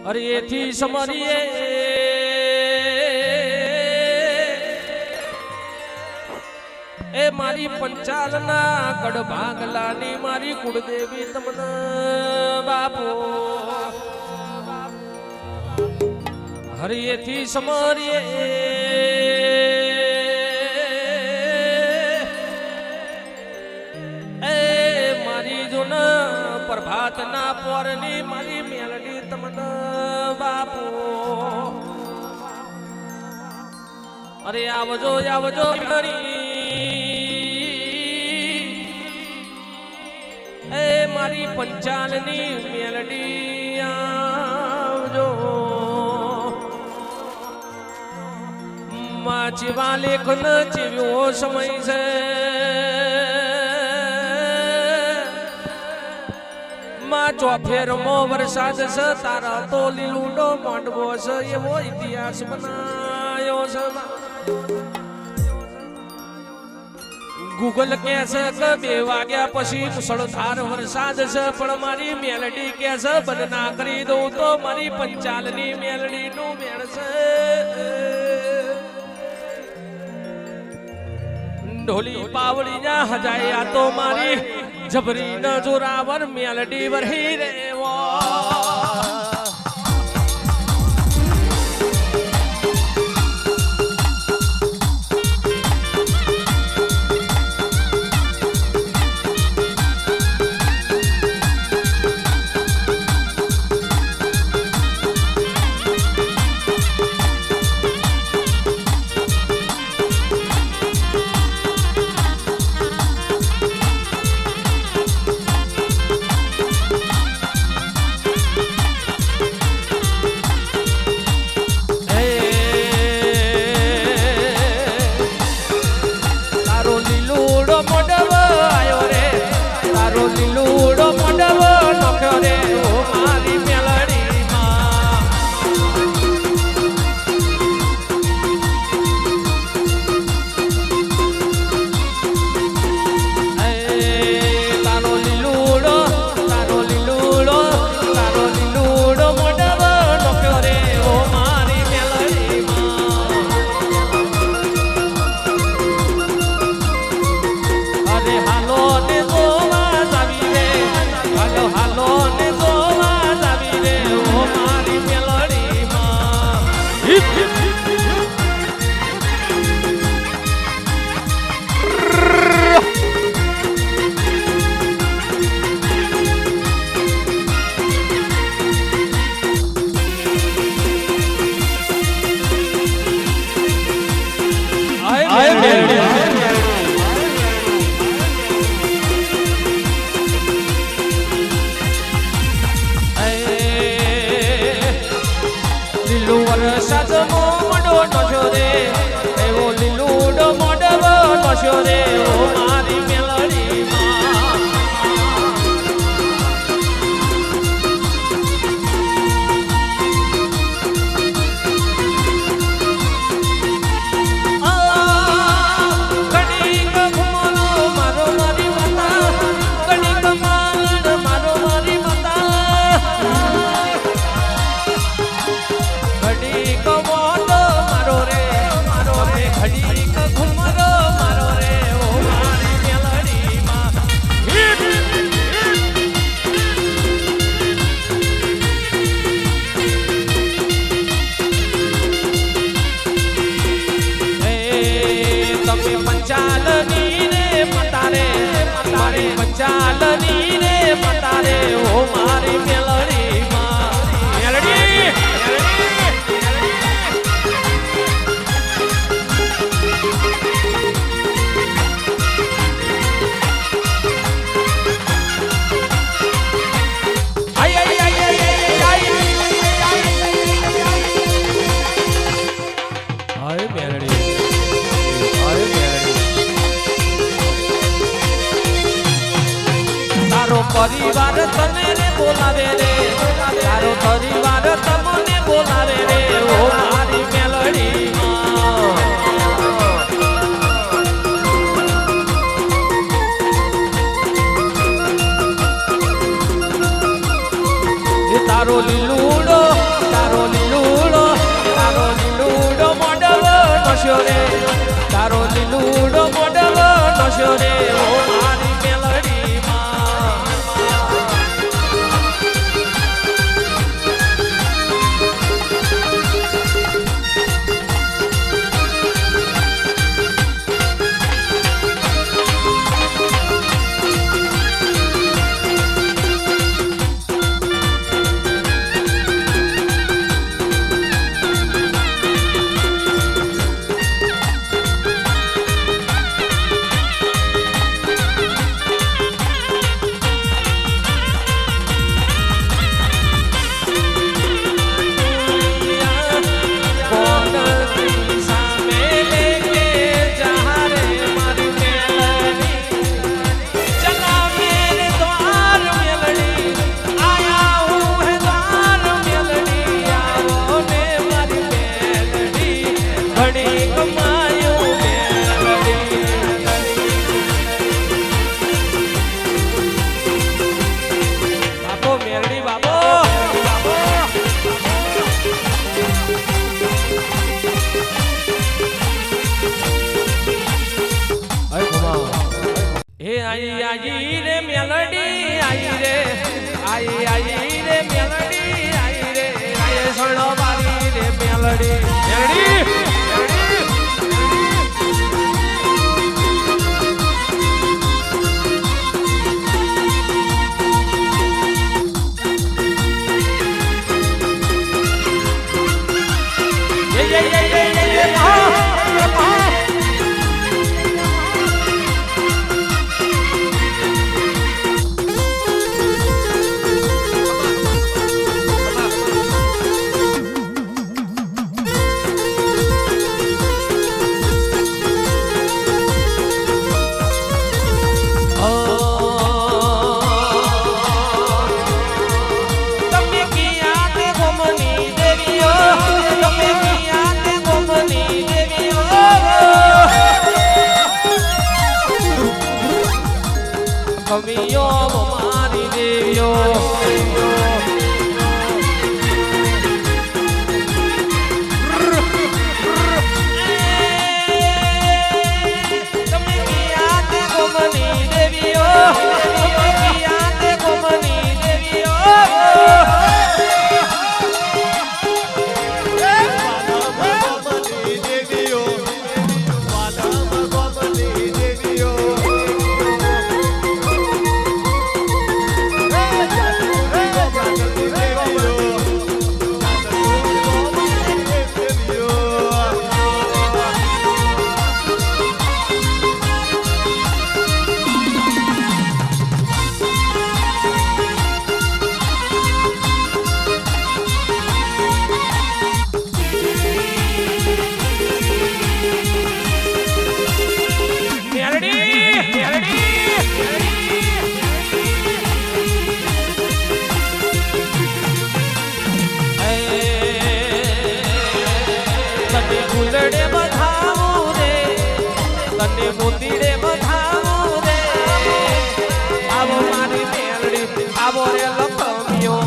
અરે એથી સમરીએ એ મારી પંચાલના કડ ભાગલાની મારી કુળદેવી તમને બાપો હરિયેથી સમરીએ એ મારી જોન પ્રભાતના પોરની મારી મેલડી તમને બાપો અરે આવજો આવજો એ મારી પંચાલની મેલડી આવજો માં ચીવા લેખન ચીવ્યો સમય છે માં ચોફેરમો વરસાદ છે તારા તો લીલુડો માંડવો છે એવો ઇતિહાસ બનાયો છે ગૂગલ કે છે કે 2 વાગ્યા પછી મુસળધાર વરસાદ છે પણ મારી મેલડી કે છે બંધ ના કરી દઉં તો મારી પંચાલની મેલડી નું મેળ છે ઢોલી પાવડી ના હજાયા તો મારી જબરી ન જોરાવર મેલડી વરહી રેવો પંચાલની રે પતારે ઓ મારી મેલડી માં મેલડી આય આય આય આય આય મેલડી પરિવાર તને રે બોલાવે રે તારો પરિવાર તમને બોલાવે રે ઓ મારી મેલડી તારો લીલુડો મેલડી આઈ રે આઈ રે મેલડી આઈ રે આય સણો મારી રે મેલડી મેલડી કવિયો મારી દેવીઓ તમે કિયા તે ગોમની દેવીઓ તમે કિયા તે ગોમની દેવીઓ ફૂલડે બધાવું રે તને મોતીડે બધાવું રે આવો મારી મેલડી આવો રે લખમિયો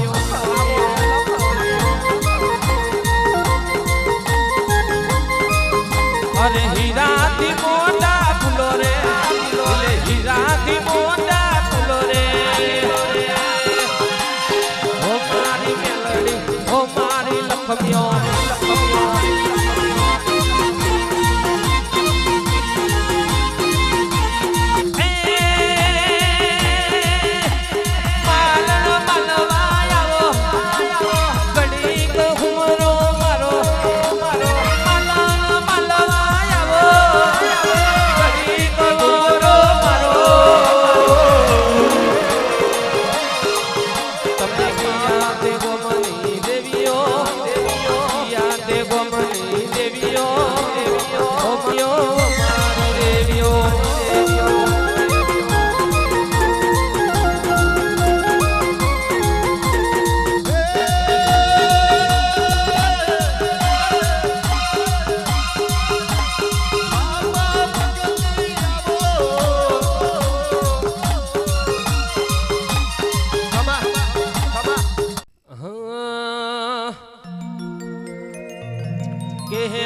અરે હીરાથી મોટા ફૂલો રે હીરાથી મોટા ફૂલો રે ઓ મારી મેલડી ઓ મારી લખમિયો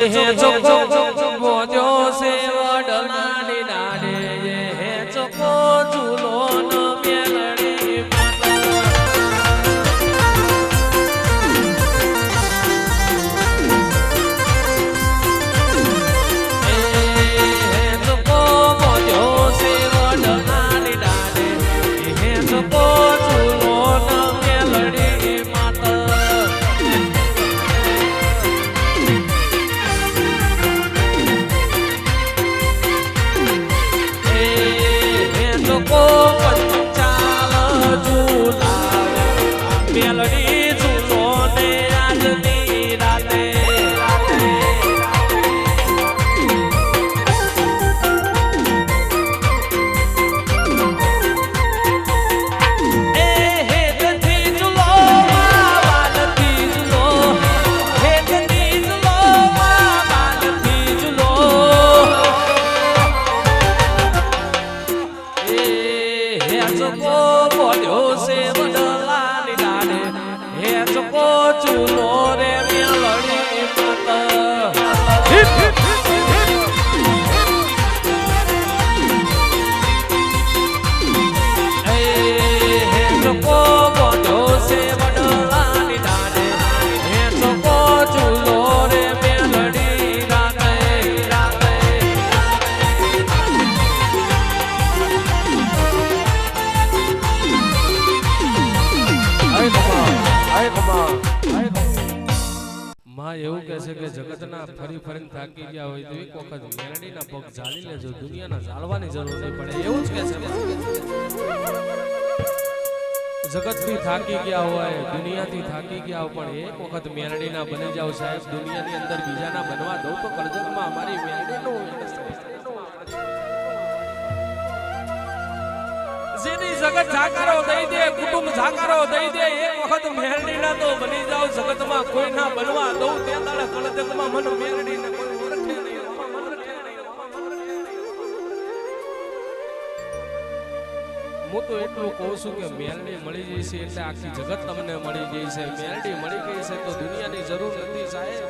હે ચોકો બોજો સે વડલાની ડાડે હે ચોકો ઝૂલો ન મેલડી હે ચોકો બોજો સે વડલાની ડાડે હે ચોકો ઝૂલો ન મેલડી માતા મેલડી ઝૂલો ને આજની રાતે હેતથી ઝૂલો વાલથી ઝૂલો હેતથી ઝૂલો વાલથી ઝૂલો હે ચોકો બોલ્યો છે વડલાની ડાડે હે ચોકો ઝૂલો રે મેલડી માતા માં એવું કહે છે કે જગતના ફરી ફરીને થાકી ગયા હોય તો એક વખત મેલડીના પગ ઝાલી લેજો, દુનિયાના ઝાલવાની જરૂર નહીં પડે, એવું જ કહે છે. જગતથી થાકી ગયા હોય, દુનિયાથી થાકી ગયા હોય, પણ એક વખત મેલડીના બની જાવ સાહેબ. દુનિયાની અંદર બીજાના બનવા દઉં તો કરજગમાં અમારી મેલડીનું જેની જગત જાકારો દઈ દે, કુટુંબ જાકારો દઈ દે, એક વખત મેલડીના તો બની જાવ. જગતમાં કોઈ ના બનવા દઉં તે દાડે કરજગમાં મન મેલડીને કોઈ ઓળખે નહીં. હું તો એટલું કહું છું કે મેલડી મળી જઈ છે એટલે આખી જગત તમને મળી ગઈ છે. મેલડી મળી ગઈ છે તો દુનિયાની જરૂર નથી સાહેબ.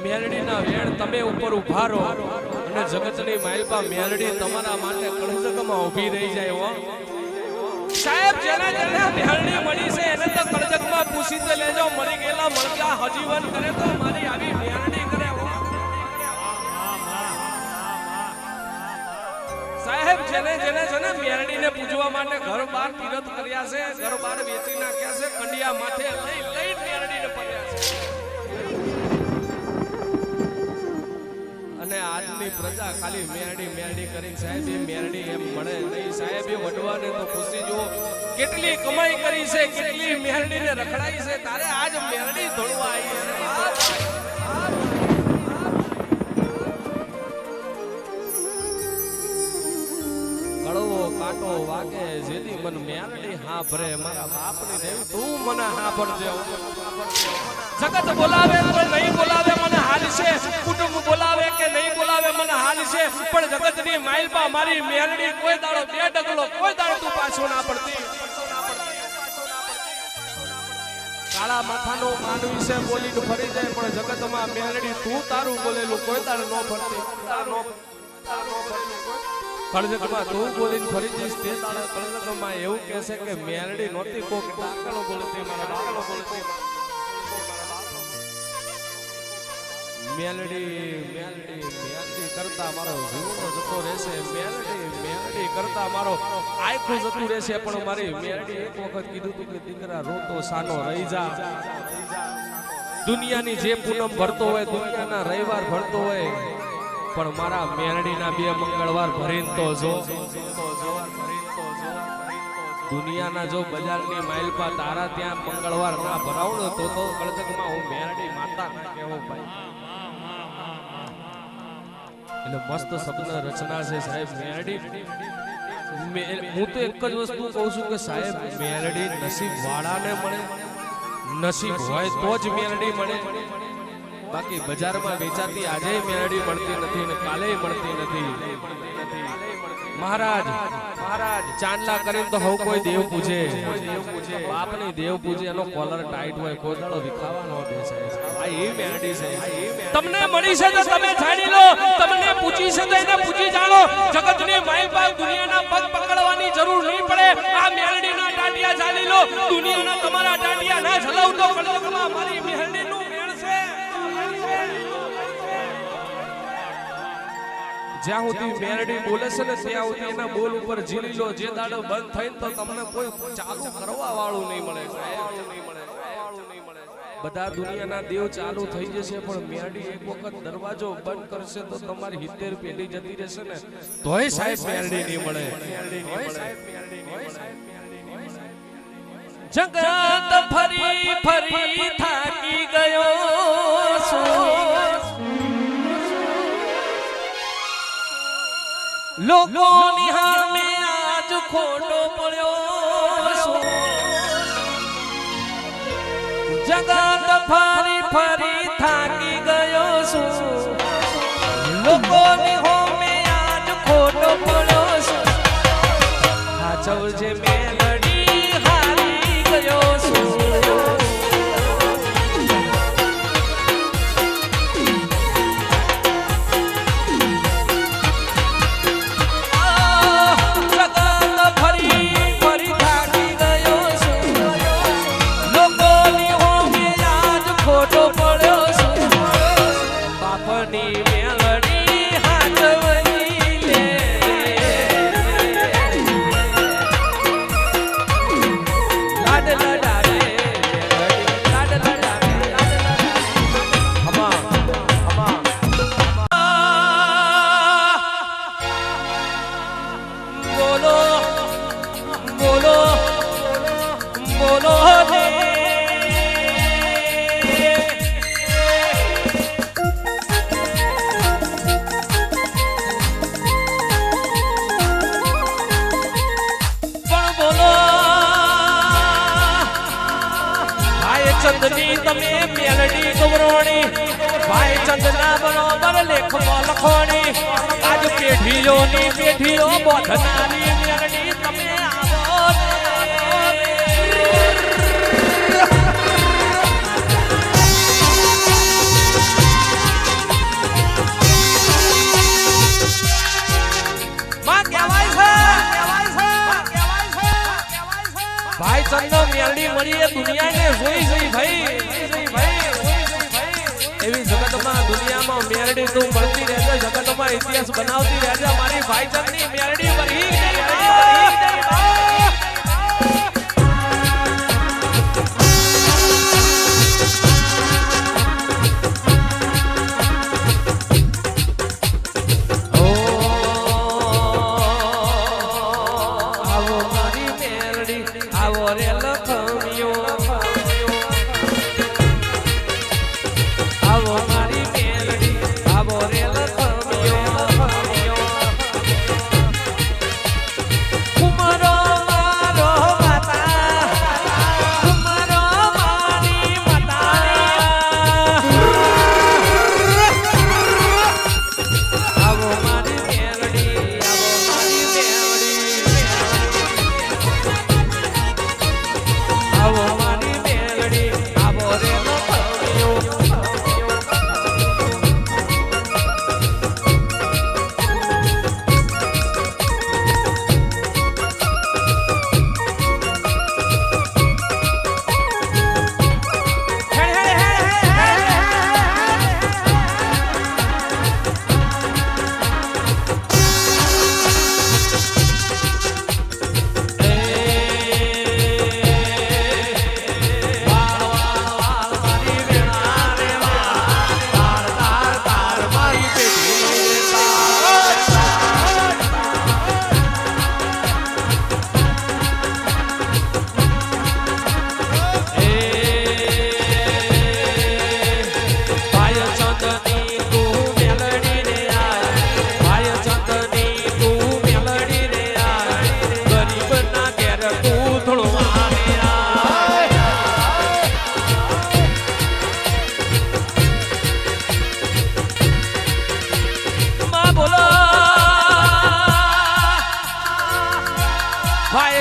મેલડીના વેણ તમે ઉપર ઉભા રહો અને જગતની માલપા મેલડી તમારા માટે કળજગમાં ઊભી રહી જાય હો સાહેબ. જેને જેને મેલડી મળી છે એને તો કળજગમાં પૂછી તો લેજો. મરી ગયેલા મળતા હજીવન કરે તો મારી આવી મેલડી કરે સાહેબ. જેને જેને છે ને મેલડીને પૂજવા માટે ઘર બહાર તીરથ કર્યા છે, ઘર બહાર વેચી નાખ્યા છે, કંડિયા માથે લઈ લઈ મેલડીને પડ્યા છે. અને આજની પ્રજા ખાલી મેલડી મેલડી કરીને સાહેબ એ મેલડી એમ મળે નહીં સાહેબ. એ વડવાને તો ખુશી જુઓ, કેટલી કમાઈ કરી છે, કેટલી મેલડીને રખડાઈ છે, તારે આજ મેલડી ધોળવા આવી છે. કડવો કાંટો વાગે જેથી મન મેલડી હા ભરે, મારા બાપની દેવી તું મને હા ભરજે. જગત બોલાવે તો નહીં બોલાવે મને હાલ છે, કુટુંબ બોલાવે કે નહીં બોલાવે મને હાલ છે, પણ જગતની માલપા મારી મેલડી કોઈ દાડો બે ડગલો કોઈ દાડો તું પાછો ના પડતી. કાળા માથાનો માનવી છે બોલીને ફરી જાય, પણ જગતમાં મેલડી તું તારું બોલેલું કોઈ દાડો ન ફરતી. કળજગમાં તું બોલીને ફરી જઈશ તે દાડે કળજગમાં એવું કહેશે કે મેલડી નહોતી કોક ડાકણો બોલતી, મારા ડાકણો બોલતી. મેલડી મેલડી મેલડી કરતા મારો જીવનો જતો રહેશે, મેલડી મેલડી કરતા મારો આખું જતું રહેશે. પણ મારી મેલડી એક વખત કીધું તું કે દીકરા રોતો સાનો રહી જા. દુનિયાની જે પૂનમ ભરતો હોય, દુનિયાના રવિવાર ભરતો હોય, પણ મારા મેલડીના બે મંગળવાર ભરીને તો જો. દુનિયાના જો બજારની માલપા તારા ત્યાં મંગળવાર ના ભરાવડો તો કળજગમાં હું મેલડી માતા ના કહેવો ભાઈ. એટલે મસ્ત શબ્દ રચના છે સાહેબ. મેલડી હું તો એક જ વસ્તુ કહું છું કે સાહેબ મેલડી નસીબ વાળાને મળે, નસીબ હોય તો જ મેલડી મળે. બાકી બજારમાં વેચાતી આજે મેલડી મળતી નથી ને કાલે મળતી નથી. મહારાજ મહારાજ ચાંદલા કરીને તો હવ કોઈ દેવ પૂજે, બાપની દેવ પૂજે, એનો કોલર ટાઈટ હોય, કોઈ દાડો વિખાવા ન દે સાહેબ. આ એ મેલડી છે. તમને મળી છે તો તમે જાણી લો, તમને પૂછી છે તો એને પૂછી જાણો. જગતની માલપા દુનિયાના પગ પકડવાની જરૂર નહીં પડે. આ મેલડીના ટાટિયા ચાલી લો, દુનિયાના તમારા ટાટિયા ના ઝલાવતો કળજગમાં મારી મેલડીનું મેળ છે. જ્યાં સુધી મેલડી બોલે છે ને ત્યાં સુધી એના બોલ ઉપર ઝીલી લો. જે દાડો બંધ થઈને તો તમને કોઈ ચાલુ કરવા વાળું નહીં મળે. બધા દુનિયાના દેવ ચાલુ થઈ જશે, પણ મેલડી એક વખત દરવાજો બંધ કરશે તો તમારી 70 પેઢી જતી રહેશે ને તોય સાહેબ મેલડી નહીં મળે. જગત ફરી ફરી થાકી ગયો લોકોની સામે આજ ખોટો પડ્યો. જગત ફરી ફરી થાકી ગયો છું, લોકોની સામે આજ ખોટો પડ્યો છું. હાચવજે મેલડી હારી ગયો છું. ચંદની તમે મેલડી ગૌરવણી ભાઈ ચંદના બરોબર લેખમાં લખોણી આજ પેઢીઓની પેઢીઓ બોધનારી મેલડી તમે આવો ભાઈ ચંદો મેલડી મળીએ દુનિયાને જોઈ ભાઈ એવી જગતમાં દુનિયામાં મેલડી તું મળતી રહેજે જગતમાં ઇતિહાસ બનાવતી રહેજે મારી ભાઈ ચંદની મેલડી વરી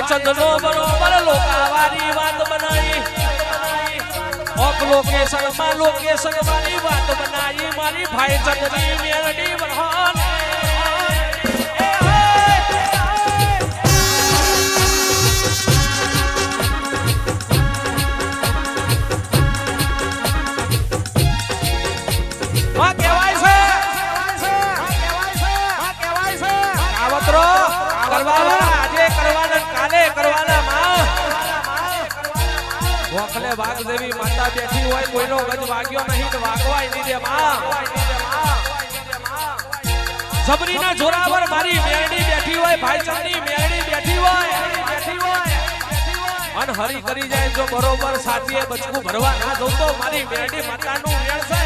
ચંદનો બરોબર લોકાવારી વાત બનાવી ઓક લોકેશન વાળી વાત બનાવી મારી ભાઈ ચંદની મેલડી વરહોન માં કહેવાય છે કાવતરો કરવાવાળા આજે કરવાના કાલે કરવાના માં વખલે વાઘ દેવી માતા બેઠી હોય કોઈનો ગજ વાગ્યો નહીં તો વાગવાય નહીં દે માં સબરીના જોરાવર મારી મેરડી બેઠી હોય ભાઈ ચંદની મેરડી બેઠી હોય અન હરી કરી જાય જો બરોબર સાચીએ બચકું ભરવા ના દઉં તો મારી મેરડી માતાનું મેળ છે